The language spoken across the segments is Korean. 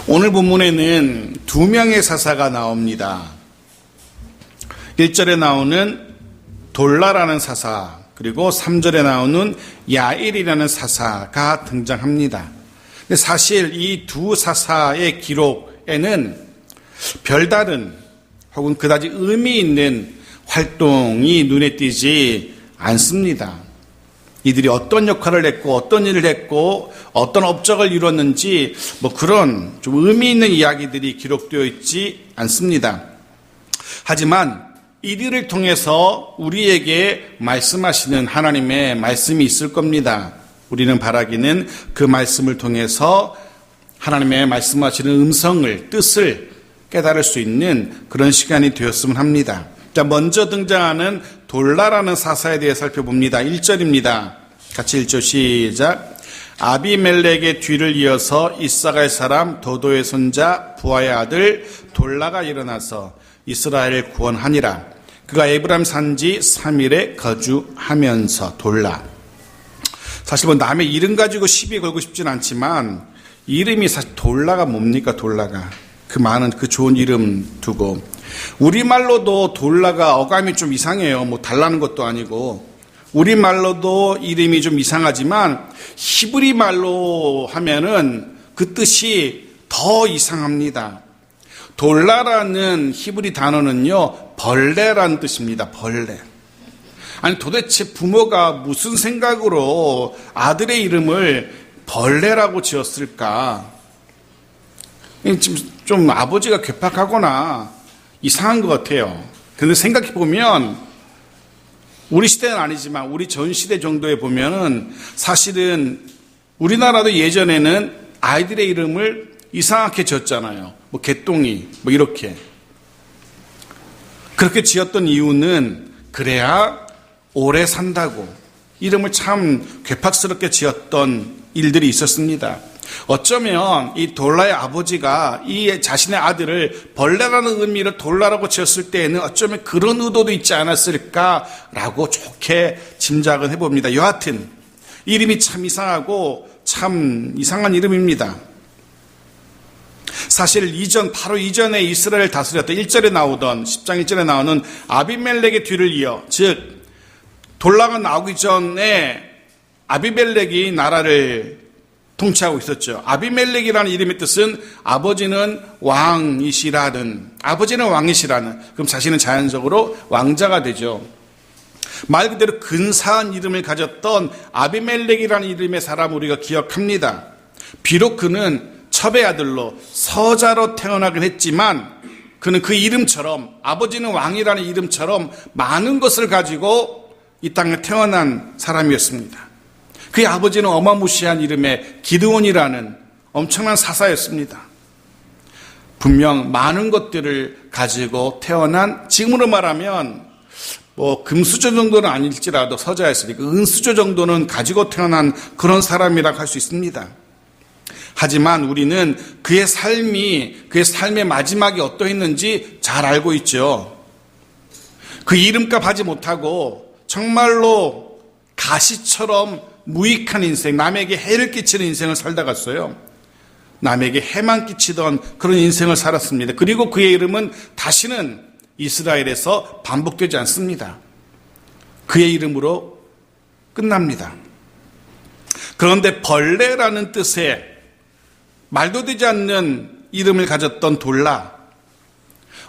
오늘 본문에는 두 명의 사사가 나옵니다. 1절에 나오는 돌라라는 사사, 그리고 3절에 나오는 야일이라는 사사가 등장합니다. 근데 사실 이 두 사사의 기록에는 별다른 혹은 그다지 의미 있는 활동이 눈에 띄지 않습니다. 이들이 어떤 역할을 했고 어떤 일을 했고 어떤 업적을 이뤘는지 그런 좀 의미 있는 이야기들이 기록되어 있지 않습니다. 하지만 이들을 통해서 우리에게 말씀하시는 하나님의 말씀이 있을 겁니다. 우리는 바라기는 그 말씀을 통해서 하나님의 말씀하시는 음성을, 뜻을 깨달을 수 있는 그런 시간이 되었으면 합니다. 자, 먼저 등장하는 돌라라는 사사에 대해 살펴봅니다. 1절입니다. 같이 1절 시작. 아비멜렉의 뒤를 이어서 이사갈 사람 도도의 손자 부하의 아들 돌라가 일어나서 이스라엘을 구원하니라. 그가 에브라임 산지 3일에 거주하면서. 돌라. 사실 남의 이름 가지고 시비 걸고 싶진 않지만 이름이 사실 돌라가 뭡니까? 돌라가 그 많은 그 좋은 이름 두고 우리말로도 돌라가 어감이 좀 이상해요. 달라는 것도 아니고 우리말로도 이름이 좀 이상하지만 히브리 말로 하면은 그 뜻이 더 이상합니다. 돌라라는 히브리 단어는요, 벌레라는 뜻입니다. 벌레. 아니 도대체 부모가 무슨 생각으로 아들의 이름을 벌레라고 지었을까? 좀 아버지가 괴팍하거나 이상한 것 같아요. 그런데 생각해 보면 우리 시대는 아니지만 우리 전 시대 정도에 보면은 사실은 우리나라도 예전에는 아이들의 이름을 이상하게 지었잖아요. 개똥이 이렇게. 그렇게 지었던 이유는 그래야 오래 산다고 이름을 참 괴팍스럽게 지었던 일들이 있었습니다. 어쩌면 이 돌라의 아버지가 이 자신의 아들을 벌레라는 의미로 돌라라고 지었을 때에는 어쩌면 그런 의도도 있지 않았을까라고 좋게 짐작을 해봅니다. 여하튼 이름이 참 이상하고 참 이상한 이름입니다. 사실 바로 이전에 이스라엘 다스렸던 1절에 나오던 10장 1절에 나오는 아비멜렉의 뒤를 이어, 즉 돌라가 나오기 전에 아비멜렉이 나라를 통치하고 있었죠. 아비멜렉이라는 이름의 뜻은 아버지는 왕이시라는, 그럼 자신은 자연적으로 왕자가 되죠. 말 그대로 근사한 이름을 가졌던 아비멜렉이라는 이름의 사람을 우리가 기억합니다. 비록 그는 첩의 아들로 서자로 태어나긴 했지만 그는 그 이름처럼, 아버지는 왕이라는 이름처럼 많은 것을 가지고 이 땅에 태어난 사람이었습니다. 그의 아버지는 어마무시한 이름의 기드온이라는 엄청난 사사였습니다. 분명 많은 것들을 가지고 태어난, 지금으로 말하면 금수저 정도는 아닐지라도 서자였으니까 은수저 정도는 가지고 태어난 그런 사람이라고 할 수 있습니다. 하지만 우리는 그의 삶의 마지막이 어떠했는지 잘 알고 있죠. 그 이름값 하지 못하고 정말로 가시처럼 무익한 인생, 남에게 해를 끼치는 인생을 살다 갔어요. 남에게 해만 끼치던 그런 인생을 살았습니다. 그리고 그의 이름은 다시는 이스라엘에서 반복되지 않습니다. 그의 이름으로 끝납니다. 그런데 벌레라는 뜻의 말도 되지 않는 이름을 가졌던 돌라,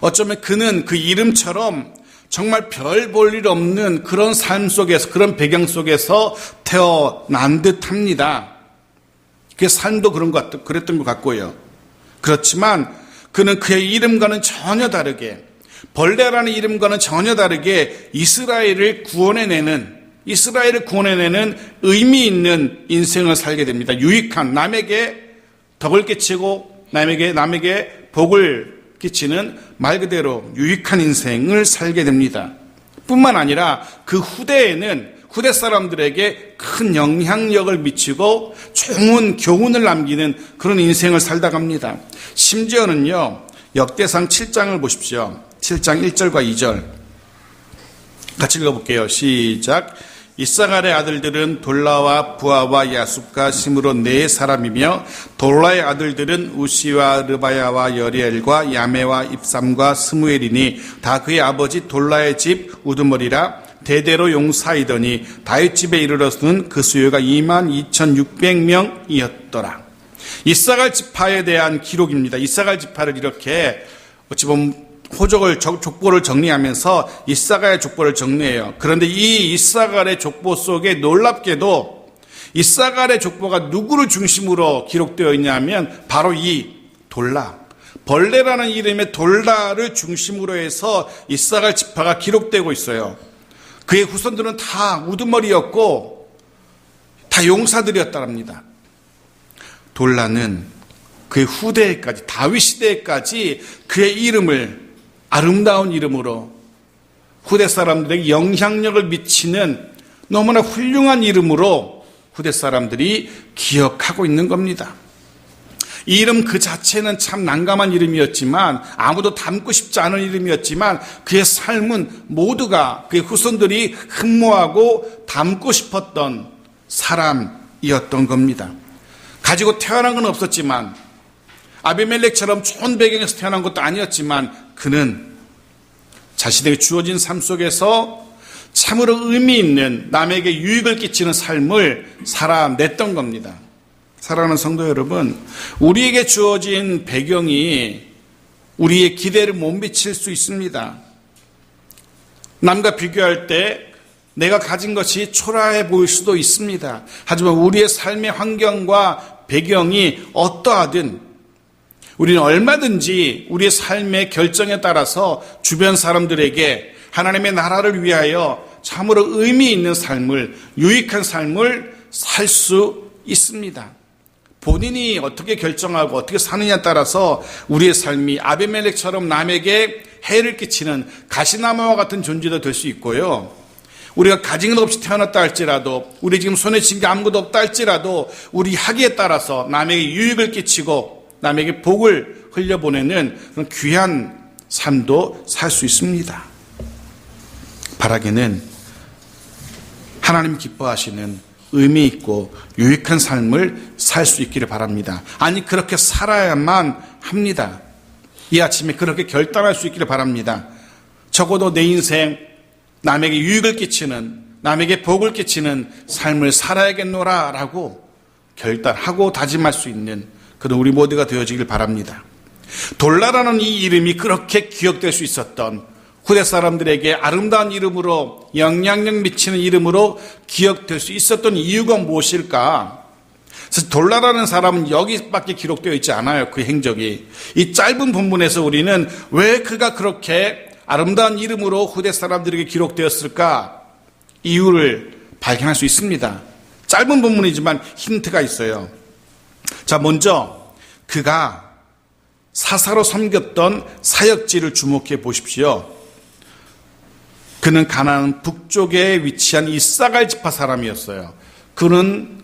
어쩌면 그는 그 이름처럼 정말 별 볼 일 없는 그런 삶 속에서, 그런 배경 속에서 태어난 듯 합니다. 그의 삶도 그랬던 것 같고요. 그렇지만 그는 그의 이름과는 전혀 다르게, 벌레라는 이름과는 전혀 다르게 이스라엘을 구원해내는 의미 있는 인생을 살게 됩니다. 유익한, 남에게 덕을 끼치고 남에게 복을 끼치는 말 그대로 유익한 인생을 살게 됩니다. 뿐만 아니라 그 후대 사람들에게 큰 영향력을 미치고 좋은 교훈을 남기는 그런 인생을 살다 갑니다. 심지어는요, 역대상 7장을 보십시오. 7장 1절과 2절 같이 읽어볼게요. 시작. 이사갈의 아들들은 돌라와 부하와 야숲과 심으로 네 사람이며 돌라의 아들들은 우시와 르바야와 여리엘과 야메와 입삼과 스무엘이니 다 그의 아버지 돌라의 집 우두머리라. 대대로 용사이더니 다윗 집에 이르러서는 그 수요가 22,600명이었더라. 이사갈 지파에 대한 기록입니다. 이사갈 지파를 이렇게 어찌 보면 족보를 정리하면서 이사갈의 족보를 정리해요. 그런데 이 이사갈의 족보 속에 놀랍게도 이사갈의 족보가 누구를 중심으로 기록되어 있냐면 바로 이 돌라, 벌레라는 이름의 돌라를 중심으로 해서 이사갈 지파가 기록되고 있어요. 그의 후손들은 다 우두머리였고 다 용사들이었답니다. 돌라는 그의 후대에까지, 다윗 시대에까지 그의 이름을 아름다운 이름으로 후대 사람들에게 영향력을 미치는 너무나 훌륭한 이름으로 후대 사람들이 기억하고 있는 겁니다. 이 이름 그 자체는 참 난감한 이름이었지만, 아무도 닮고 싶지 않은 이름이었지만, 그의 삶은 모두가 그의 후손들이 흠모하고 닮고 싶었던 사람이었던 겁니다. 가지고 태어난 건 없었지만, 아비멜렉처럼 좋은 배경에서 태어난 것도 아니었지만, 그는 자신에게 주어진 삶 속에서 참으로 의미 있는, 남에게 유익을 끼치는 삶을 살아냈던 겁니다. 사랑하는 성도 여러분, 우리에게 주어진 배경이 우리의 기대를 못 미칠 수 있습니다. 남과 비교할 때 내가 가진 것이 초라해 보일 수도 있습니다. 하지만 우리의 삶의 환경과 배경이 어떠하든 우리는 얼마든지 우리의 삶의 결정에 따라서 주변 사람들에게 하나님의 나라를 위하여 참으로 의미 있는 삶을, 유익한 삶을 살 수 있습니다. 본인이 어떻게 결정하고 어떻게 사느냐에 따라서 우리의 삶이 아비멜렉처럼 남에게 해를 끼치는 가시나무와 같은 존재도 될 수 있고요. 우리가 가진 것 없이 태어났다 할지라도, 우리 지금 손에 쥔 게 아무것도 없다 할지라도 우리 학위에 따라서 남에게 유익을 끼치고 남에게 복을 흘려보내는 그런 귀한 삶도 살 수 있습니다. 바라기는 하나님 기뻐하시는 의미 있고 유익한 삶을 살 수 있기를 바랍니다. 아니, 그렇게 살아야만 합니다. 이 아침에 그렇게 결단할 수 있기를 바랍니다. 적어도 내 인생 남에게 유익을 끼치는, 남에게 복을 끼치는 삶을 살아야겠노라 라고 결단하고 다짐할 수 있는 그런 우리 모두가 되어지길 바랍니다. 돌라라는 이 이름이 그렇게 기억될 수 있었던, 후대 사람들에게 아름다운 이름으로, 영향력 미치는 이름으로 기억될 수 있었던 이유가 무엇일까? 그래서 돌라라는 사람은 여기밖에 기록되어 있지 않아요. 그 행적이. 이 짧은 본문에서 우리는 왜 그가 그렇게 아름다운 이름으로 후대 사람들에게 기록되었을까? 이유를 발견할 수 있습니다. 짧은 본문이지만 힌트가 있어요. 자, 먼저 그가 사사로 섬겼던 사역지를 주목해 보십시오. 그는 가나안 북쪽에 위치한 이사갈 지파 사람이었어요. 그는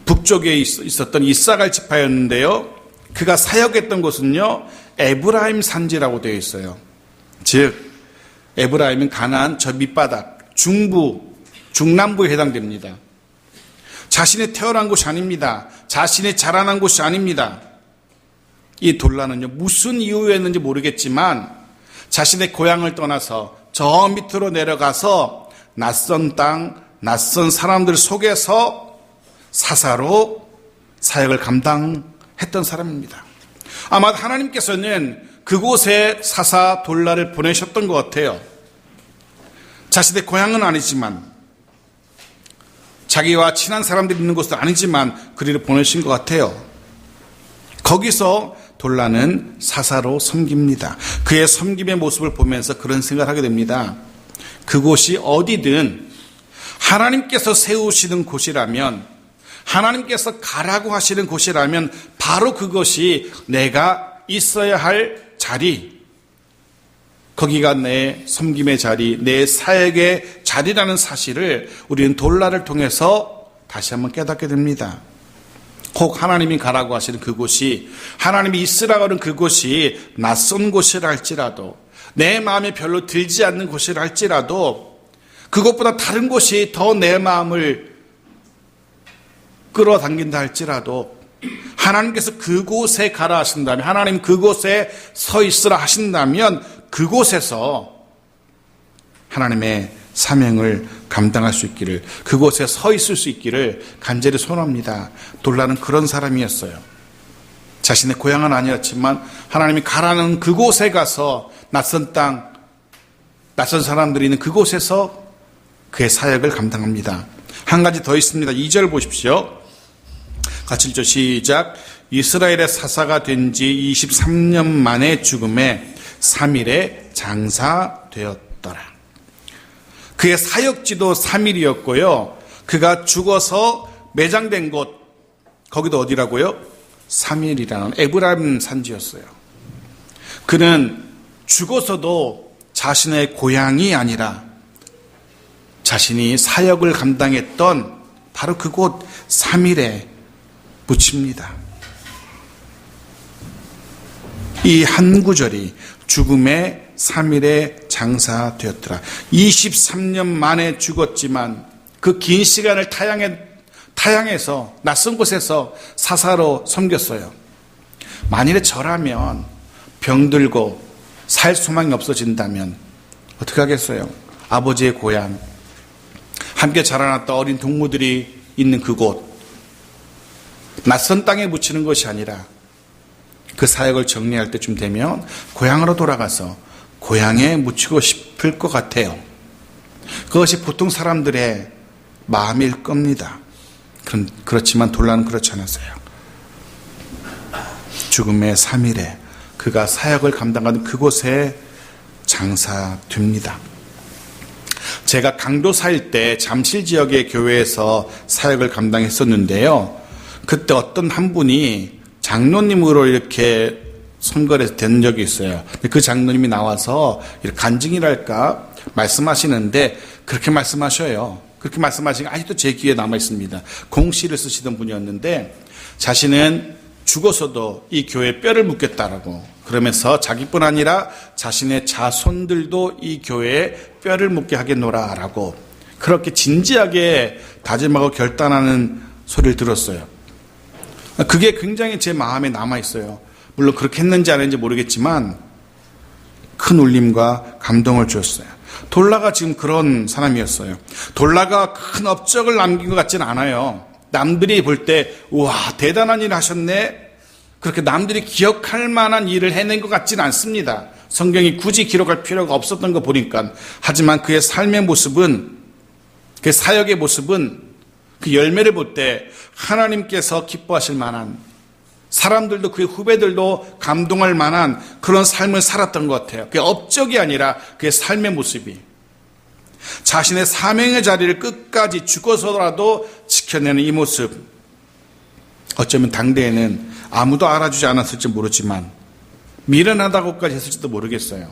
북쪽에 있었던 이사갈 지파였는데요. 그가 사역했던 곳은요, 에브라임 산지라고 되어 있어요. 즉, 에브라임은 가나안 저 밑바닥, 중남부에 해당됩니다. 자신이 태어난 곳이 아닙니다. 자신이 자라난 곳이 아닙니다. 이 돌라는요, 무슨 이유였는지 모르겠지만 자신의 고향을 떠나서 저 밑으로 내려가서 낯선 땅, 낯선 사람들 속에서 사사로 사역을 감당했던 사람입니다. 아마 하나님께서는 그곳에 사사 돌라를 보내셨던 것 같아요. 자신의 고향은 아니지만, 자기와 친한 사람들이 있는 곳도 아니지만 그리를 보내신 것 같아요. 거기서 돌라는 사사로 섬깁니다. 그의 섬김의 모습을 보면서 그런 생각을 하게 됩니다. 그곳이 어디든 하나님께서 세우시는 곳이라면, 하나님께서 가라고 하시는 곳이라면 바로 그것이 내가 있어야 할 자리, 거기가 내 섬김의 자리, 내 사역의 자리라는 사실을 우리는 돌라를 통해서 다시 한번 깨닫게 됩니다. 혹 하나님이 가라고 하시는 그곳이, 하나님이 있으라고 하는 그곳이 낯선 곳이라 할지라도, 내 마음에 별로 들지 않는 곳이라 할지라도 그것보다 다른 곳이 더 내 마음을 끌어당긴다 할지라도 하나님께서 그곳에 가라 하신다면, 하나님 그곳에 서 있으라 하신다면 그곳에서 하나님의 사명을 감당할 수 있기를, 그곳에 서 있을 수 있기를 간절히 소원합니다. 돌라는 그런 사람이었어요. 자신의 고향은 아니었지만 하나님이 가라는 그곳에 가서 낯선 땅, 낯선 사람들이 있는 그곳에서 그의 사역을 감당합니다. 한 가지 더 있습니다. 2절 보십시오. 같이 읽죠. 시작. 이스라엘의 사사가 된 지 23년 만에 죽음에 3일에 장사되었더라. 그의 사역지도 3일이었고요. 그가 죽어서 매장된 곳, 거기도 어디라고요? 3일이라는 에브라임 산지였어요. 그는 죽어서도 자신의 고향이 아니라 자신이 사역을 감당했던 바로 그곳 3일에 묻힙니다. 이 한 구절이 죽음의 3일에 장사되었더라. 23년 만에 죽었지만 그 긴 시간을 타향해서 낯선 곳에서 사사로 섬겼어요. 만일에 저라면 병들고 살 소망이 없어진다면 어떻게 하겠어요? 아버지의 고향, 함께 자라났던 어린 동무들이 있는 그곳, 낯선 땅에 묻히는 것이 아니라 그 사역을 정리할 때쯤 되면 고향으로 돌아가서 고향에 묻히고 싶을 것 같아요. 그것이 보통 사람들의 마음일 겁니다. 그렇지만 돌라는 그렇지 않았어요. 죽음의 3일에 그가 사역을 감당하는 그곳에 장사됩니다. 제가 강도사일 때 잠실 지역의 교회에서 사역을 감당했었는데요. 그때 어떤 한 분이 장로님으로 이렇게 선거를 된 적이 있어요. 그 장로님이 나와서 간증이랄까 말씀하시는데 그렇게 말씀하셔요. 그렇게 말씀하시니까 아직도 제 귀에 남아 있습니다. 공시를 쓰시던 분이었는데 자신은 죽어서도 이 교회에 뼈를 묻겠다라고, 그러면서 자기뿐 아니라 자신의 자손들도 이 교회에 뼈를 묻게 하겠노라라고 그렇게 진지하게 다짐하고 결단하는 소리를 들었어요. 그게 굉장히 제 마음에 남아있어요. 물론 그렇게 했는지 안 했는지 모르겠지만 큰 울림과 감동을 주었어요. 돌라가 지금 그런 사람이었어요. 돌라가 큰 업적을 남긴 것 같지는 않아요. 남들이 볼 때 우와 대단한 일 하셨네, 그렇게 남들이 기억할 만한 일을 해낸 것 같지는 않습니다. 성경이 굳이 기록할 필요가 없었던 거 보니까. 하지만 그의 삶의 모습은, 그의 사역의 모습은, 그 열매를 볼 때 하나님께서 기뻐하실 만한, 사람들도 그의 후배들도 감동할 만한 그런 삶을 살았던 것 같아요. 그게 업적이 아니라 그의 삶의 모습이, 자신의 사명의 자리를 끝까지 죽어서라도 지켜내는 이 모습, 어쩌면 당대에는 아무도 알아주지 않았을지 모르지만 미련하다고까지 했을지도 모르겠어요.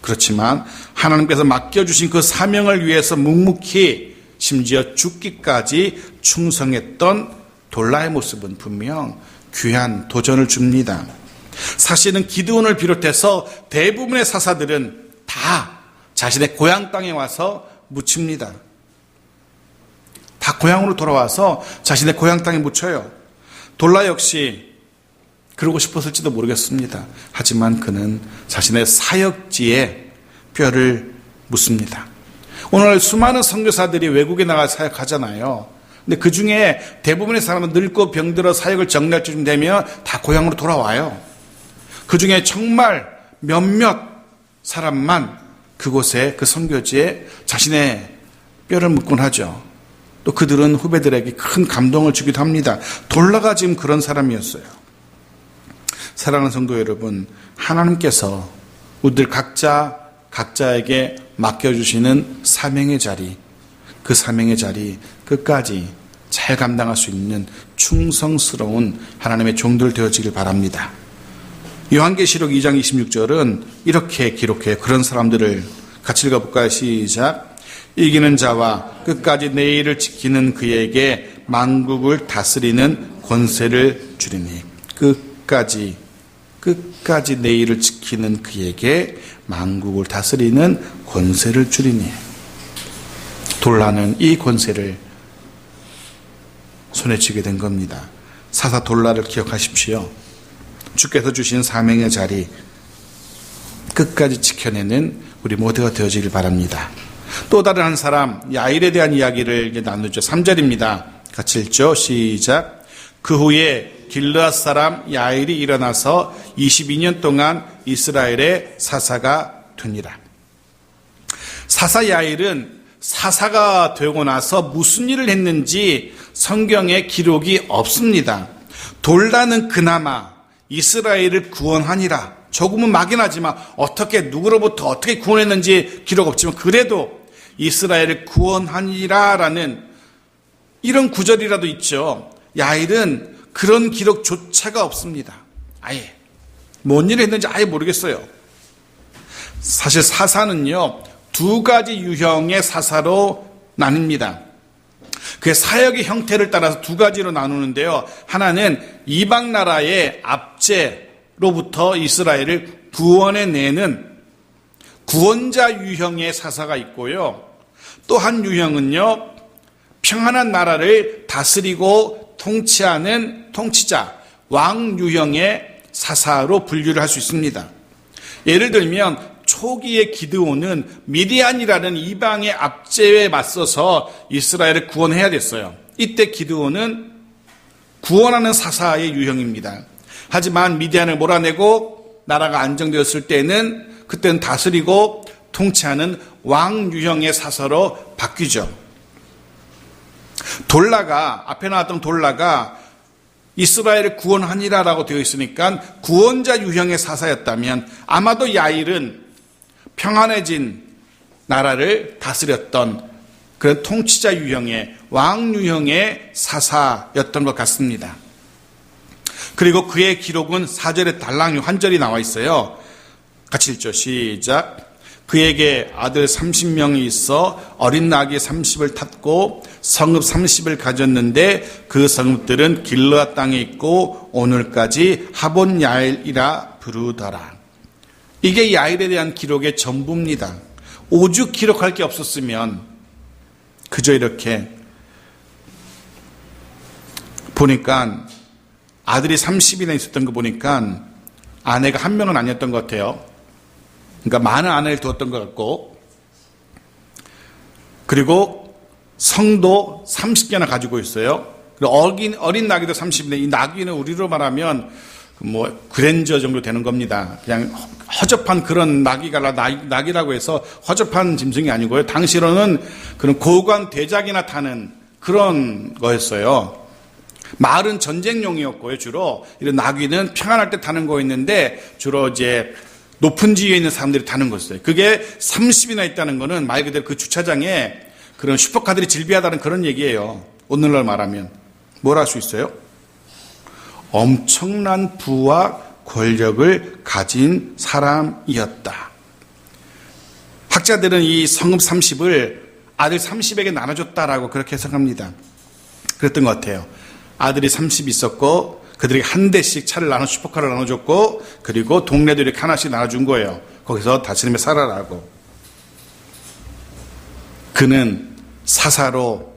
그렇지만 하나님께서 맡겨주신 그 사명을 위해서 묵묵히 심지어 죽기까지 충성했던 돌라의 모습은 분명 귀한 도전을 줍니다. 사실은 기드온을 비롯해서 대부분의 사사들은 다 자신의 고향 땅에 와서 묻힙니다. 다 고향으로 돌아와서 자신의 고향 땅에 묻혀요. 돌라 역시 그러고 싶었을지도 모르겠습니다. 하지만 그는 자신의 사역지에 뼈를 묻습니다. 오늘 수많은 선교사들이 외국에 나가 사역하잖아요. 근데 그 중에 대부분의 사람은 늙고 병들어 사역을 정리할 쯤 되면 다 고향으로 돌아와요. 그 중에 정말 몇몇 사람만 그곳에, 그 선교지에 자신의 뼈를 묻곤 하죠. 또 그들은 후배들에게 큰 감동을 주기도 합니다. 돌라가 지금 그런 사람이었어요. 사랑하는 성도 여러분, 하나님께서 우리들 각자에게 맡겨주시는 사명의 자리, 그 사명의 자리 끝까지 잘 감당할 수 있는 충성스러운 하나님의 종들 되어지길 바랍니다. 요한계시록 2장 26절은 이렇게 기록해요. 그런 사람들을 같이 읽어볼까요? 시작. 이기는 자와 끝까지 내 일을 지키는 그에게 만국을 다스리는 권세를 주리니. 끝까지 내 일을 지키는 그에게 만국을 다스리는 권세를 주리니. 돌라는 이 권세를 손에 쥐게 된 겁니다. 사사 돌라를 기억하십시오. 주께서 주신 사명의 자리 끝까지 지켜내는 우리 모두가 되어지길 바랍니다. 또 다른 한 사람 야일에 대한 이야기를 이제 나누죠. 3절입니다. 같이 읽죠. 시작. 그 후에 길르앗 사람 야일이 일어나서 22년 동안 이스라엘의 사사가 되니라. 사사 야일은 사사가 되고 나서 무슨 일을 했는지 성경에 기록이 없습니다. 돌라는 그나마 이스라엘을 구원하니라. 조금은 막연하지만 어떻게 누구로부터 어떻게 구원했는지 기록 없지만 그래도 이스라엘을 구원하니라라는 이런 구절이라도 있죠. 야일은 그런 기록조차가 없습니다. 아예 뭔 일을 했는지 아예 모르겠어요. 사실 사사는요 2가지 유형의 사사로 나뉩니다. 그 사역의 형태를 따라서 2가지로 나누는데요. 하나는 이방 나라의 압제로부터 이스라엘을 구원해내는 구원자 유형의 사사가 있고요. 또 한 유형은요. 평안한 나라를 다스리고 통치하는 통치자, 왕 유형의 사사로 분류를 할 수 있습니다. 예를 들면 초기의 기드온은 미디안이라는 이방의 압제에 맞서서 이스라엘을 구원해야 됐어요. 이때 기드온은 구원하는 사사의 유형입니다. 하지만 미디안을 몰아내고 나라가 안정되었을 때는 그때는 다스리고 통치하는 왕 유형의 사사로 바뀌죠. 돌라가 앞에 나왔던 돌라가 이스라엘을 구원하니라라고 되어 있으니까 구원자 유형의 사사였다면 아마도 야일은 평안해진 나라를 다스렸던 그런 통치자 유형의 왕 유형의 사사였던 것 같습니다. 그리고 그의 기록은 4절에 달랑 한 절이 나와 있어요. 같이 읽죠. 시작. 그에게 아들 30명이 있어 어린 나귀 30을 탔고 성읍 30을 가졌는데 그 성읍들은 길르앗 땅에 있고 오늘까지 하본 야일이라 부르더라. 이게 야일에 대한 기록의 전부입니다. 오죽 기록할 게 없었으면 그저 이렇게 보니까 아들이 30이나 있었던 거 보니까 아내가 한 명은 아니었던 것 같아요. 그러니까 많은 아내를 두었던 것 같고, 그리고 성도 30개나 가지고 있어요. 그리고 어린 나귀도 30인데 이 나귀는 우리로 말하면 뭐 그랜저 정도 되는 겁니다. 그냥 허접한 그런 나귀라고 해서 허접한 짐승이 아니고요. 당시로는 그런 고관 대작이나 타는 그런 거였어요. 말은 전쟁용이었고요. 주로 이런 나귀는 평안할 때 타는 거였는데 주로 이제 높은 지위에 있는 사람들이 타는 거였어요. 그게 30이나 있다는 거는 말 그대로 그 주차장에 그런 슈퍼카들이 질비하다는 그런 얘기예요. 오늘날 말하면 뭘 할 수 있어요? 엄청난 부와 권력을 가진 사람이었다. 학자들은 이 성읍 30을 아들 30에게 나눠줬다라고 그렇게 해석합니다. 그랬던 것 같아요. 아들이 30 있었고 그들에게 한 대씩 차를 슈퍼카를 나눠줬고 그리고 동네도 이렇게 하나씩 나눠준 거예요. 거기서 다스리며 살아라고. 그는 사사로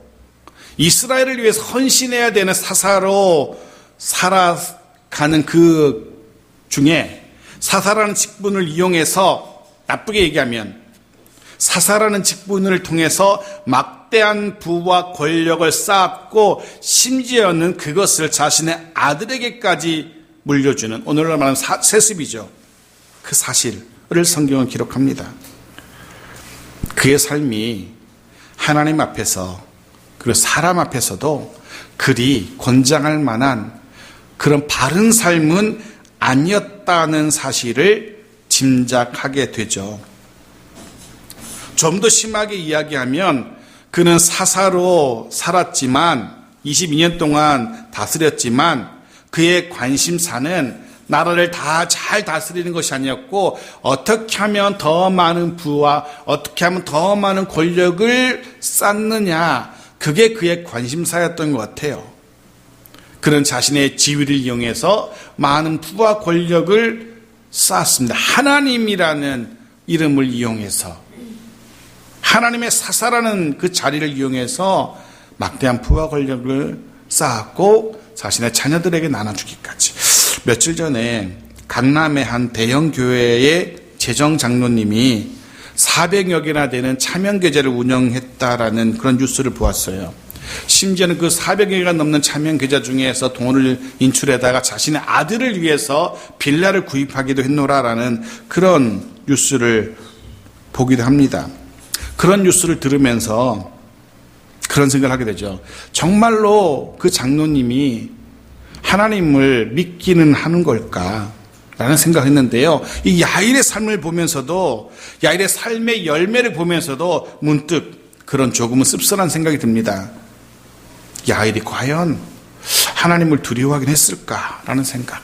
이스라엘을 위해서 헌신해야 되는 사사로 살아가는 그 중에 사사라는 직분을 이용해서 나쁘게 얘기하면 사사라는 직분을 통해서 막대한 부와 권력을 쌓았고 심지어는 그것을 자신의 아들에게까지 물려주는 오늘날 말하는 세습이죠. 그 사실을 성경은 기록합니다. 그의 삶이 하나님 앞에서 그리고 사람 앞에서도 그리 권장할 만한 그런 바른 삶은 아니었다는 사실을 짐작하게 되죠. 좀 더 심하게 이야기하면 그는 사사로 살았지만 22년 동안 다스렸지만 그의 관심사는 나라를 다 잘 다스리는 것이 아니었고 어떻게 하면 더 많은 부와 어떻게 하면 더 많은 권력을 쌓느냐, 그게 그의 관심사였던 것 같아요. 그는 자신의 지위를 이용해서 많은 부와 권력을 쌓았습니다. 하나님이라는 이름을 이용해서 하나님의 사사라는 그 자리를 이용해서 막대한 부와 권력을 쌓았고 자신의 자녀들에게 나눠주기까지. 며칠 전에 강남의 한 대형 교회의 재정 장로님이 400여 개나 되는 차명계좌를 운영했다라는 그런 뉴스를 보았어요. 심지어는 그 400여 개가 넘는 차명계좌 중에서 돈을 인출해다가 자신의 아들을 위해서 빌라를 구입하기도 했노라라는 그런 뉴스를 보기도 합니다. 그런 뉴스를 들으면서 그런 생각을 하게 되죠. 정말로 그 장로님이 하나님을 믿기는 하는 걸까? 라는 생각을 했는데요. 이 야일의 삶을 보면서도, 야일의 삶의 열매를 보면서도 문득 그런 조금은 씁쓸한 생각이 듭니다. 야일이 과연 하나님을 두려워하긴 했을까라는 생각.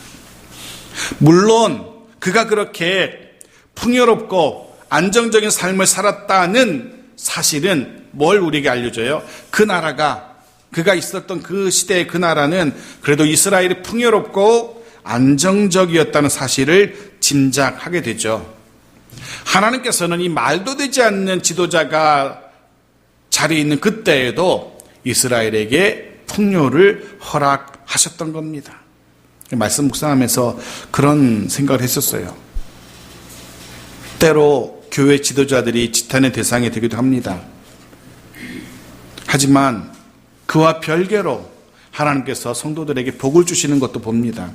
물론 그가 그렇게 풍요롭고 안정적인 삶을 살았다는 사실은 뭘 우리에게 알려줘요? 그 나라가, 그가 있었던 그 시대의 그 나라는 그래도 이스라엘이 풍요롭고 안정적이었다는 사실을 짐작하게 되죠. 하나님께서는 이 말도 되지 않는 지도자가 자리에 있는 그때에도 이스라엘에게 풍요를 허락하셨던 겁니다. 말씀 묵상하면서 그런 생각을 했었어요. 때로 교회 지도자들이 지탄의 대상이 되기도 합니다. 하지만 그와 별개로 하나님께서 성도들에게 복을 주시는 것도 봅니다.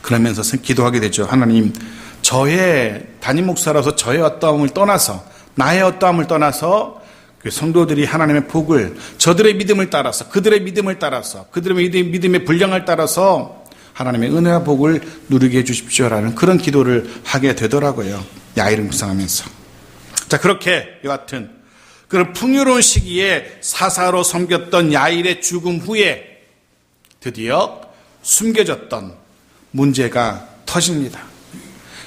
그러면서 기도하게 되죠. 하나님, 저의 담임 목사로서 저의 어떠함을 떠나서, 나의 어떠함을 떠나서 그 성도들이 하나님의 복을, 저들의 믿음을 따라서, 그들의 믿음을 따라서, 그들의 믿음의 분량을 따라서 하나님의 은혜와 복을 누리게 해주십시오라는 그런 기도를 하게 되더라고요. 야일을 묵상하면서. 자, 그렇게 여하튼 그런 풍요로운 시기에 사사로 섬겼던 야일의 죽음 후에 드디어 숨겨졌던 문제가 터집니다.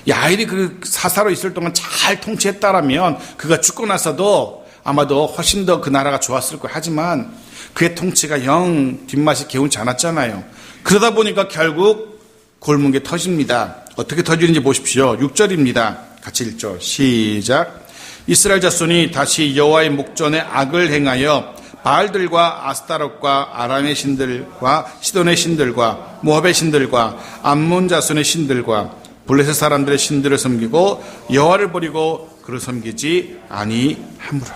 야일이 그 사사로 있을 동안 잘 통치했다라면 그가 죽고 나서도 아마도 훨씬 더 그 나라가 좋았을 거예요. 하지만 그의 통치가 영 뒷맛이 개운치 않았잖아요. 그러다 보니까 결국 골문게 터집니다. 어떻게 터지는지 보십시오. 6절입니다. 같이 읽죠. 시작. 이스라엘 자손이 다시 여호와의 목전에 악을 행하여 바알들과 아스타롯과 아람의 신들과 시돈의 신들과 모압의 신들과 암몬 자손의 신들과 블레셋 사람들의 신들을 섬기고 여호와를 버리고 그를 섬기지 아니하므로.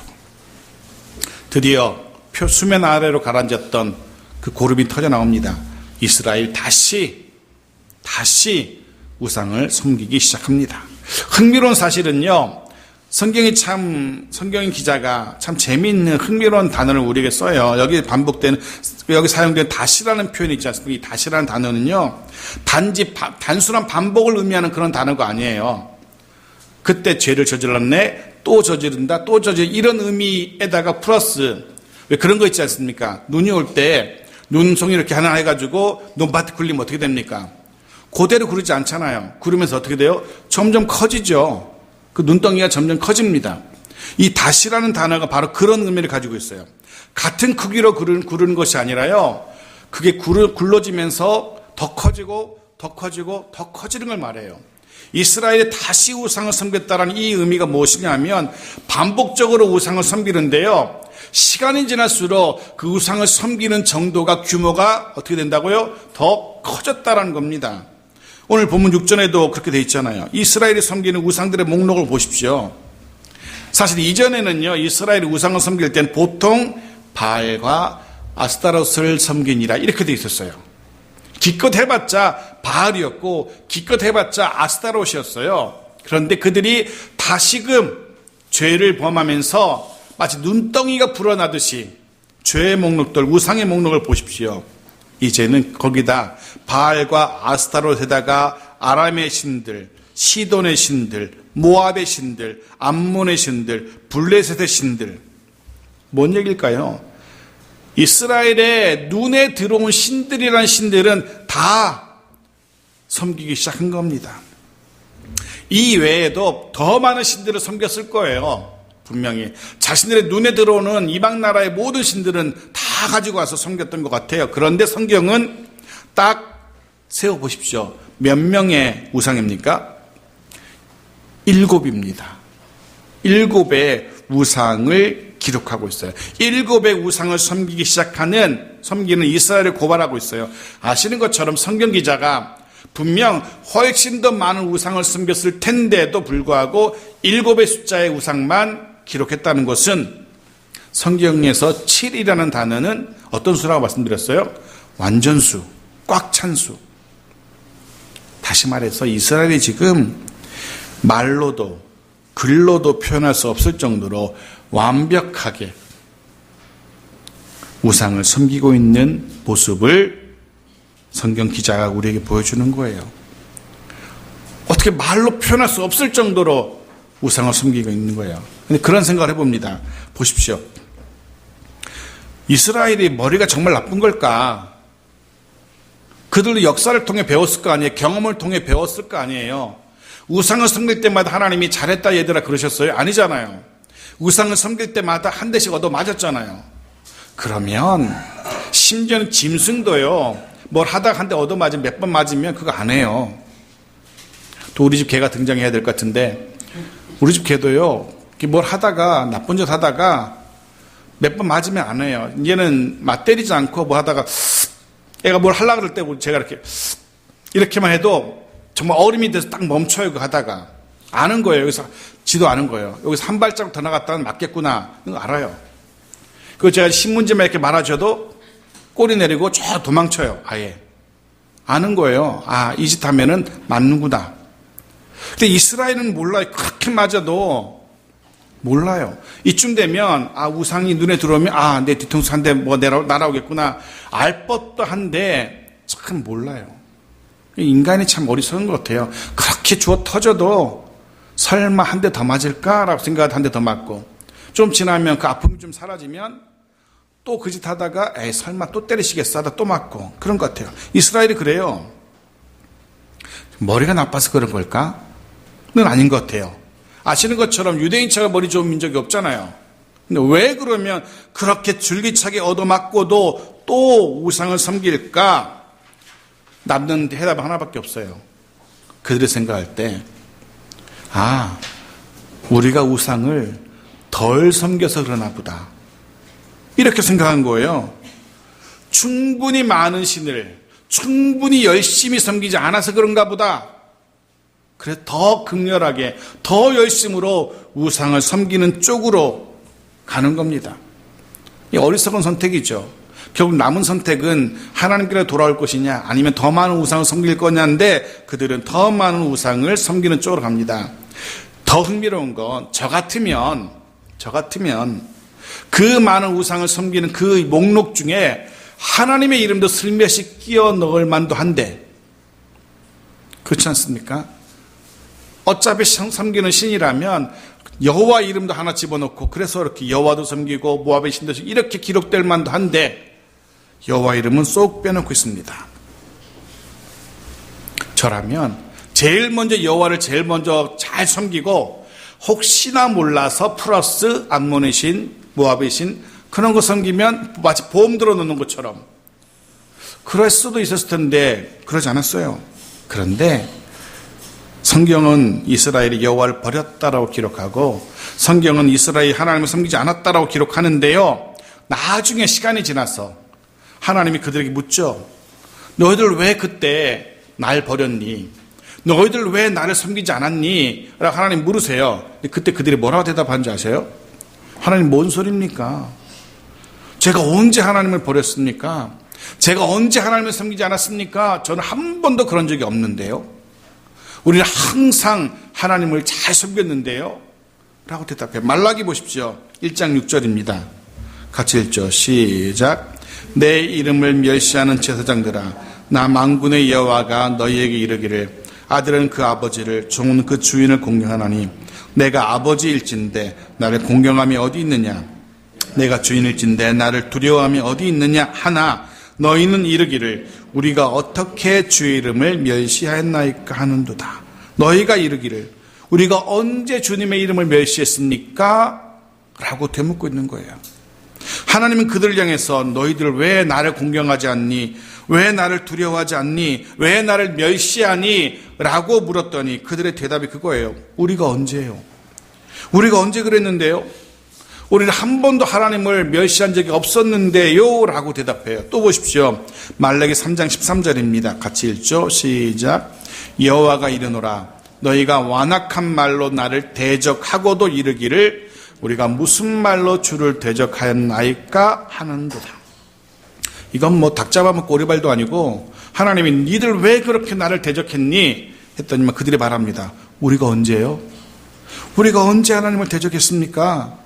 드디어 수면 아래로 가라앉았던 그 고름이 터져 나옵니다. 이스라엘 다시 우상을 섬기기 시작합니다. 흥미로운 사실은요, 성경의 기자가 참 재미있는 흥미로운 단어를 우리에게 써요. 여기 여기 사용된 다시라는 표현이 있지 않습니까? 이 다시라는 단어는요, 단순한 반복을 의미하는 그런 단어가 아니에요. 그때 죄를 저질렀네, 또 저지른다, 또 이런 의미에다가 플러스, 왜 그런 거 있지 않습니까? 눈이 올 때 눈송이 이렇게 하나 해가지고 눈밭에 굴리면 어떻게 됩니까? 그대로 구르지 않잖아요. 구르면서 어떻게 돼요? 점점 커지죠. 그 눈덩이가 점점 커집니다. 이 다시라는 단어가 바로 그런 의미를 가지고 있어요. 같은 크기로 구르는 것이 아니라요, 그게 굴러지면서 더 커지고 더 커지고 더 커지는 걸 말해요. 이스라엘이 다시 우상을 섬겼다는 이 의미가 무엇이냐면 반복적으로 우상을 섬기는데요, 시간이 지날수록 그 우상을 섬기는 정도가, 규모가 어떻게 된다고요? 더 커졌다는 겁니다. 오늘 본문 6절에도 그렇게 돼 있잖아요. 이스라엘이 섬기는 우상들의 목록을 보십시오. 사실 이전에는요, 이스라엘이 우상을 섬길 때는 보통 바알과 아스타롯을 섬기니라 이렇게 돼 있었어요. 기껏 해봤자 바알이었고 기껏 해봤자 아스타롯이었어요. 그런데 그들이 다시금 죄를 범하면서 마치 눈덩이가 불어나듯이 죄의 목록들, 우상의 목록을 보십시오. 이제는 거기다 바알과 아스타롯에다가 아람의 신들, 시돈의 신들, 모압의 신들, 암몬의 신들, 블레셋의 신들. 뭔 얘기일까요? 이스라엘의 눈에 들어온 신들이란 신들은 다 섬기기 시작한 겁니다. 이 외에도 더 많은 신들을 섬겼을 거예요. 분명히 자신들의 눈에 들어오는 이방 나라의 모든 신들은 다 가지고 와서 섬겼던 것 같아요. 그런데 성경은 딱 세워보십시오. 몇 명의 우상입니까? 7입니다. 7의 우상을 기록하고 있어요. 7의 우상을 섬기는 이스라엘을 고발하고 있어요. 아시는 것처럼 성경 기자가 분명 훨씬 더 많은 우상을 섬겼을 텐데도 불구하고 7의 숫자의 우상만 기록했다는 것은 성경에서 7이라는 단어는 어떤 수라고 말씀드렸어요? 완전수, 꽉 찬 수. 다시 말해서 이스라엘이 지금 말로도 글로도 표현할 수 없을 정도로 완벽하게 우상을 섬기고 있는 모습을 성경 기자가 우리에게 보여주는 거예요. 어떻게 말로 표현할 수 없을 정도로 우상을 섬기고 있는 거예요. 근데 그런 생각을 해봅니다. 보십시오. 이스라엘이 머리가 정말 나쁜 걸까? 그들도 역사를 통해 배웠을 거 아니에요? 경험을 통해 배웠을 거 아니에요? 우상을 섬길 때마다 하나님이 잘했다 얘들아 그러셨어요? 아니잖아요. 우상을 섬길 때마다 한 대씩 얻어 맞았잖아요. 그러면 심지어는 짐승도요. 뭘 하다가 한 대 얻어 맞으면 몇 번 맞으면 그거 안 해요. 또 우리 집 개가 등장해야 될 것 같은데 우리 집 개도요. 뭘 하다가 나쁜 짓 하다가 몇 번 맞으면 안 해요. 얘는 맞때리지 않고 뭐 하다가 애가 뭘 하려고 그럴 때 제가 이렇게만 해도 정말 얼음이 돼서 딱 멈춰요. 그 하다가 아는 거예요. 여기서 지도 아는 거예요. 여기서 한 발자국 더 나갔다면 맞겠구나. 이거 알아요. 그거 제가 신문지만 이렇게 말아줘도 꼬리 내리고 저 도망쳐요. 아예 아는 거예요. 아, 이 짓 하면은 맞는구나. 근데 이스라엘은 몰라요. 그렇게 맞아도 몰라요. 이쯤 되면 아, 우상이 눈에 들어오면 아, 내 뒤통수 한 대 뭐 날아오겠구나. 알 법도 한데 참 몰라요. 인간이 참 어리석은 것 같아요. 그렇게 주워 터져도 설마 한 대 더 맞을까라고 생각하다 한 대 더 맞고 좀 지나면 그 아픔이 좀 사라지면 또 그 짓 하다가 에이 설마 또 때리시겠어 하다 또 맞고 그런 것 같아요. 이스라엘이 그래요. 머리가 나빠서 그런 걸까? 는 아닌 것 같아요. 아시는 것처럼 유대인처럼 머리 좋은 민족이 없잖아요. 근데 왜 그러면 그렇게 줄기차게 얻어맞고도 또 우상을 섬길까? 남는 해답은 하나밖에 없어요. 그들이 생각할 때 아, 우리가 우상을 덜 섬겨서 그러나 보다. 이렇게 생각한 거예요. 충분히 많은 신을 충분히 열심히 섬기지 않아서 그런가 보다. 그래서 더 극렬하게 더 열심으로 우상을 섬기는 쪽으로 가는 겁니다. 이 어리석은 선택이죠. 결국 남은 선택은 하나님께로 돌아올 것이냐 아니면 더 많은 우상을 섬길 거냐인데 그들은 더 많은 우상을 섬기는 쪽으로 갑니다. 더 흥미로운 건 저 같으면 그 많은 우상을 섬기는 그 목록 중에 하나님의 이름도 슬며시 끼워 넣을 만도 한데 그렇지 않습니까? 어차피 섬기는 신이라면 여호와 이름도 하나 집어넣고 그래서 이렇게 여호와도 섬기고 모압의 신도 이렇게 기록될 만도 한데 여호와 이름은 쏙 빼놓고 있습니다. 저라면 제일 먼저 여호와를 제일 먼저 잘 섬기고 혹시나 몰라서 플러스 암몬의 신, 모압의 신 그런 거 섬기면 마치 보험 들어놓는 것처럼 그럴 수도 있었을 텐데 그러지 않았어요. 그런데 성경은 이스라엘이 여호와를 버렸다라고 기록하고 성경은 이스라엘이 하나님을 섬기지 않았다라고 기록하는데요. 나중에 시간이 지나서 하나님이 그들에게 묻죠. 너희들 왜 그때 날 버렸니? 너희들 왜 나를 섬기지 않았니? 라고 하나님 물으세요. 그때 그들이 뭐라고 대답하는지 아세요? 하나님 뭔 소리입니까? 제가 언제 하나님을 버렸습니까? 제가 언제 하나님을 섬기지 않았습니까? 저는 한 번도 그런 적이 없는데요. 우리는 항상 하나님을 잘 섬겼는데요. 라고 대답해요. 말라기 보십시오. 1장 6절입니다. 같이 읽죠. 시작. 내 이름을 멸시하는 제사장들아 나 만군의 여호와가 너희에게 이르기를 아들은 그 아버지를 종은 그 주인을 공경하나니 내가 아버지일진데 나를 공경함이 어디 있느냐 내가 주인일진데 나를 두려워함이 어디 있느냐 하나 너희는 이르기를 우리가 어떻게 주의 이름을 멸시하였나이까 하는도다. 너희가 이르기를 우리가 언제 주님의 이름을 멸시했습니까? 라고 되묻고 있는 거예요. 하나님은 그들을 향해서 너희들 왜 나를 공경하지 않니? 왜 나를 두려워하지 않니? 왜 나를 멸시하니? 라고 물었더니 그들의 대답이 그거예요. 우리가 언제요? 우리가 언제 그랬는데요? 우리는 한 번도 하나님을 멸시한 적이 없었는데요 라고 대답해요. 또 보십시오. 말라기 3장 13절입니다. 같이 읽죠. 시작. 여호와가 이르노라 너희가 완악한 말로 나를 대적하고도 이르기를 우리가 무슨 말로 주를 대적하였나이까 하는도다. 이건 뭐 닭 잡아먹고 꼬리발도 아니고 하나님이 니들 왜 그렇게 나를 대적했니? 했더니만 그들이 말합니다. 우리가 언제요? 우리가 언제 하나님을 대적했습니까?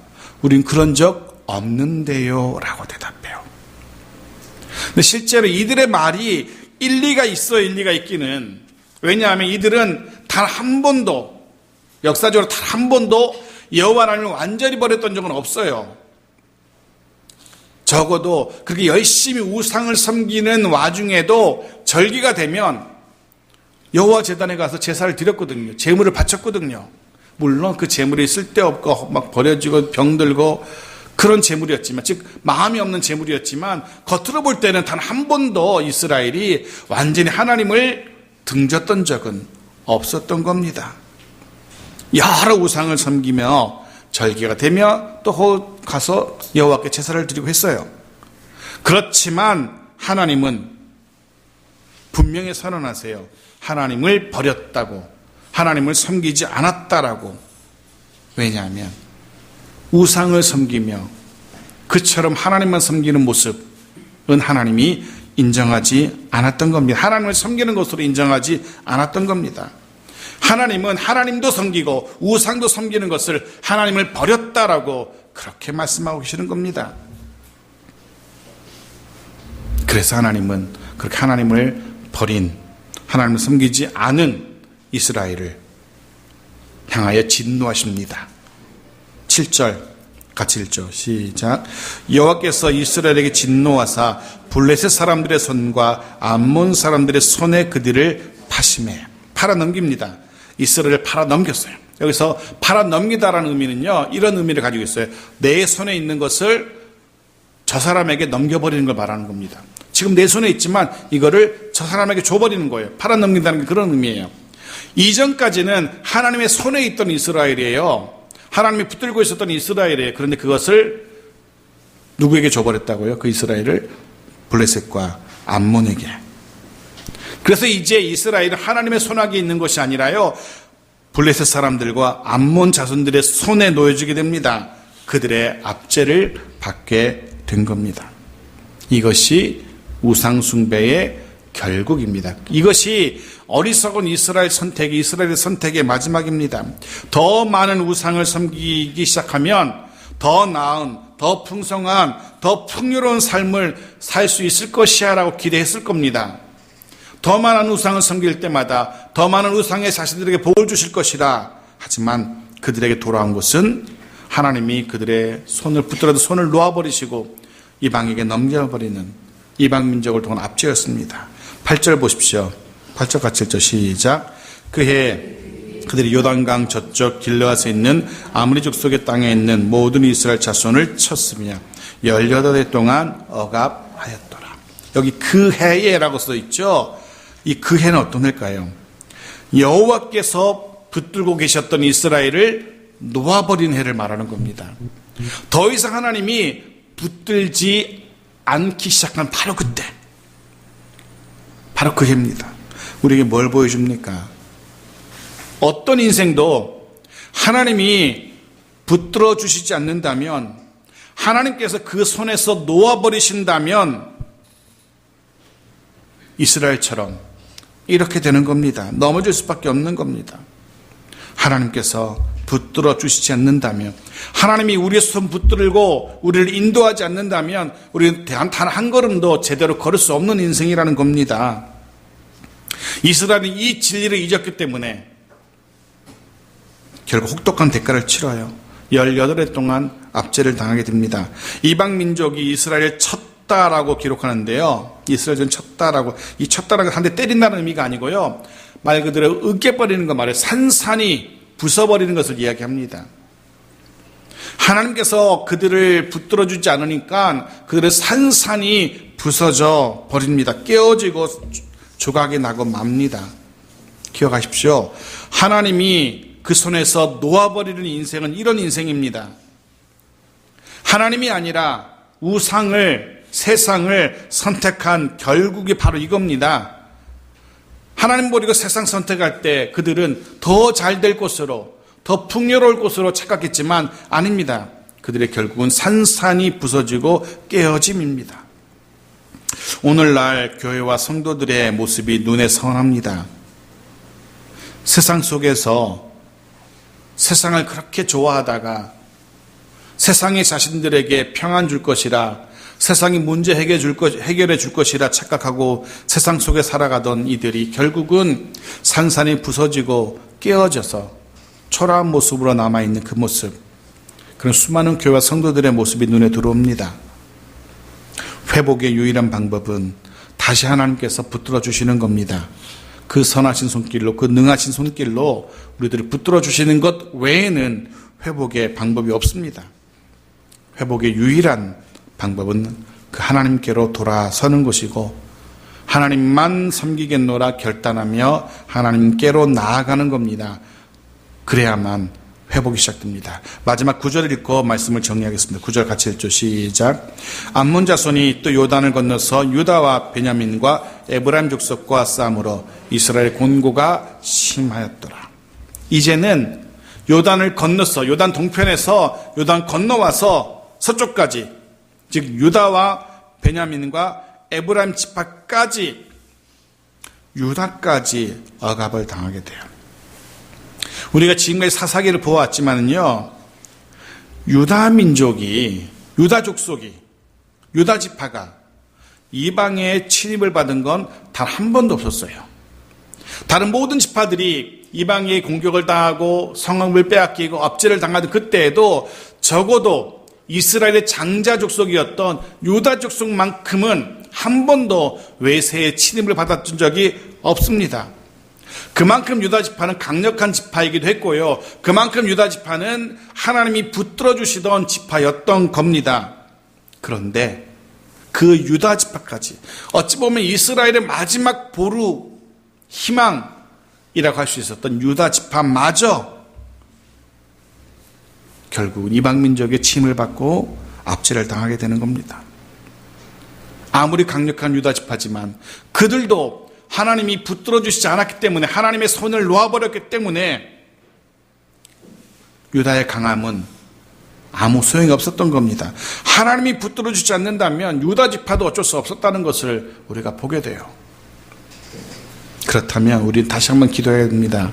우린 그런 적 없는데요 라고 대답해요. 근데 실제로 이들의 말이 일리가 있어요. 일리가 있기는. 왜냐하면 이들은 단 한 번도 역사적으로 단 한 번도 여호와 하나님을 완전히 버렸던 적은 없어요. 적어도 그렇게 열심히 우상을 섬기는 와중에도 절기가 되면 여호와 제단에 가서 제사를 드렸거든요. 제물을 바쳤거든요. 물론 그 제물이 쓸데없고 막 버려지고 병들고 그런 제물이었지만, 즉 마음이 없는 제물이었지만 겉으로 볼 때는 단 한 번도 이스라엘이 완전히 하나님을 등졌던 적은 없었던 겁니다. 여러 우상을 섬기며 절기가 되며 또 가서 여호와께 제사를 드리고 했어요. 그렇지만 하나님은 분명히 선언하세요. 하나님을 버렸다고, 하나님을 섬기지 않았다라고. 왜냐하면 우상을 섬기며 그처럼 하나님만 섬기는 모습은 하나님이 인정하지 않았던 겁니다. 하나님을 섬기는 것으로 인정하지 않았던 겁니다. 하나님은 하나님도 섬기고 우상도 섬기는 것을 하나님을 버렸다라고 그렇게 말씀하고 계시는 겁니다. 그래서 하나님은 그렇게 하나님을 버린, 하나님을 섬기지 않은 이스라엘을 향하여 진노하십니다. 7절 같이 읽죠. 시작. 여호와께서 이스라엘에게 진노하사 블레셋 사람들의 손과 암몬 사람들의 손에 그들을 파심해 팔아넘깁니다. 이스라엘을 팔아넘겼어요. 여기서 팔아넘기다라는 의미는요, 이런 의미를 가지고 있어요. 내 손에 있는 것을 저 사람에게 넘겨버리는 걸 말하는 겁니다. 지금 내 손에 있지만 이거를 저 사람에게 줘버리는 거예요. 팔아넘긴다는 게 그런 의미예요. 이전까지는 하나님의 손에 있던 이스라엘이에요. 하나님이 붙들고 있었던 이스라엘이에요. 그런데 그것을 누구에게 줘버렸다고요? 그 이스라엘을 블레셋과 암몬에게. 그래서 이제 이스라엘은 하나님의 손아귀에 있는 것이 아니라요, 블레셋 사람들과 암몬 자손들의 손에 놓여지게 됩니다. 그들의 압제를 받게 된 겁니다. 이것이 우상숭배의 결국입니다. 이것이 어리석은 이스라엘의 선택의 마지막입니다. 더 많은 우상을 섬기기 시작하면 더 나은, 더 풍성한, 더 풍요로운 삶을 살 수 있을 것이야 라고 기대했을 겁니다. 더 많은 우상을 섬길 때마다 더 많은 우상의 자신들에게 복을 주실 것이다. 하지만 그들에게 돌아온 것은 하나님이 그들의 손을 붙들어도 손을 놓아버리시고 이방에게 넘겨버리는 이방 민족을 통한 압제였습니다. 8절 보십시오. 8절 같이 읽죠. 시작. 그해 그들이 요단강 저쪽 길르앗에 있는 아므리 족속의 땅에 있는 모든 이스라엘 자손을 쳤으며 18해 동안 억압하였더라. 여기 그 해에라고 써 있죠. 이 그 해는 어떤 해일까요? 여호와께서 붙들고 계셨던 이스라엘을 놓아버린 해를 말하는 겁니다. 더 이상 하나님이 붙들지 않기 시작한 바로 그때, 바로 그 해입니다. 우리에게 뭘 보여줍니까? 어떤 인생도 하나님이 붙들어 주시지 않는다면, 하나님께서 그 손에서 놓아버리신다면 이스라엘처럼 이렇게 되는 겁니다. 넘어질 수밖에 없는 겁니다. 하나님께서 붙들어 주시지 않는다면, 하나님이 우리의 손 붙들고 우리를 인도하지 않는다면 우리는 단 한 걸음도 제대로 걸을 수 없는 인생이라는 겁니다. 이스라엘은 이 진리를 잊었기 때문에 결국 혹독한 대가를 치러요. 18해 동안 압제를 당하게 됩니다. 이방 민족이 이스라엘을 쳤다라고 기록하는데요. 이스라엘은 쳤다라고, 이 쳤다라고 한 대 때린다는 의미가 아니고요, 말 그대로 으깨버리는 거 말이에요. 산산이 부숴버리는 것을 이야기합니다. 하나님께서 그들을 붙들어주지 않으니까 그들을 산산이 부서져 버립니다. 깨어지고 조각이 나고 맙니다. 기억하십시오. 하나님이 그 손에서 놓아버리는 인생은 이런 인생입니다. 하나님이 아니라 우상을, 세상을 선택한 결국이 바로 이겁니다. 하나님 버리고 세상 선택할 때 그들은 더 잘 될 곳으로, 더 풍요로울 곳으로 착각했지만 아닙니다. 그들의 결국은 산산이 부서지고 깨어짐입니다. 오늘날 교회와 성도들의 모습이 눈에 선합니다. 세상 속에서 세상을 그렇게 좋아하다가 세상이 자신들에게 평안 줄 것이라, 세상이 문제 해결해 줄 것이라 착각하고 세상 속에 살아가던 이들이 결국은 산산이 부서지고 깨어져서 초라한 모습으로 남아있는 그 모습, 그런 수많은 교회와 성도들의 모습이 눈에 들어옵니다. 회복의 유일한 방법은 다시 하나님께서 붙들어 주시는 겁니다. 그 선하신 손길로, 그 능하신 손길로 우리들을 붙들어 주시는 것 외에는 회복의 방법이 없습니다. 회복의 유일한 방법은 그 하나님께로 돌아서는 것이고, 하나님만 섬기겠노라 결단하며 하나님께로 나아가는 겁니다. 그래야만 회복이 시작됩니다. 마지막 9절을 읽고 말씀을 정리하겠습니다. 9절 같이 읽죠. 시작. 암몬 자손이 또 요단을 건너서 유다와 베냐민과 에브라임 족속과 싸움으로 이스라엘 곤고가 심하였더라. 이제는 요단을 건너서, 요단 동편에서 요단 건너와서 서쪽까지, 즉 유다와 베냐민과 에브라임 지파까지, 유다까지 억압을 당하게 돼요. 우리가 지금까지 사사기를 보았지만요, 유다 민족이, 유다 족속이, 유다 지파가 이방의 침입을 받은 건 단 한 번도 없었어요. 다른 모든 지파들이 이방의 공격을 당하고 성읍을 빼앗기고 압제를 당하던 그때에도 적어도 이스라엘의 장자 족속이었던 유다 족속만큼은 한 번도 외세의 침입을 받았던 적이 없습니다. 그만큼 유다 지파는 강력한 지파이기도 했고요, 그만큼 유다 지파는 하나님이 붙들어 주시던 지파였던 겁니다. 그런데 그 유다 지파까지, 어찌 보면 이스라엘의 마지막 보루, 희망이라고 할 수 있었던 유다 지파마저 결국은 이방 민족의 침을 받고 압제를 당하게 되는 겁니다. 아무리 강력한 유다 지파지만 그들도 하나님이 붙들어 주시지 않았기 때문에, 하나님의 손을 놓아버렸기 때문에 유다의 강함은 아무 소용이 없었던 겁니다. 하나님이 붙들어 주지 않는다면 유다 지파도 어쩔 수 없었다는 것을 우리가 보게 돼요. 그렇다면 우리는 다시 한번 기도해야 됩니다.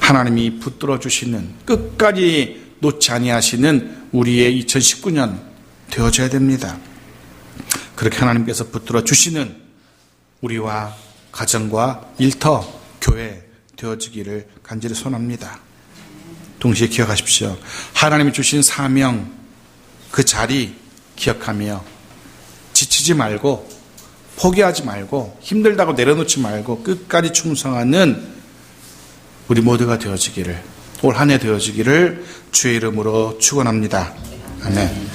하나님이 붙들어 주시는, 끝까지 놓지 아니하시는 우리의 2019년 되어져야 됩니다. 그렇게 하나님께서 붙들어 주시는 우리와 가정과 일터, 교회 되어지기를 간절히 소원합니다. 동시에 기억하십시오. 하나님이 주신 사명, 그 자리 기억하며 지치지 말고, 포기하지 말고, 힘들다고 내려놓지 말고 끝까지 충성하는 우리 모두가 되어지기를, 올 한 해 되어지기를 주의 이름으로 축원합니다. 아멘.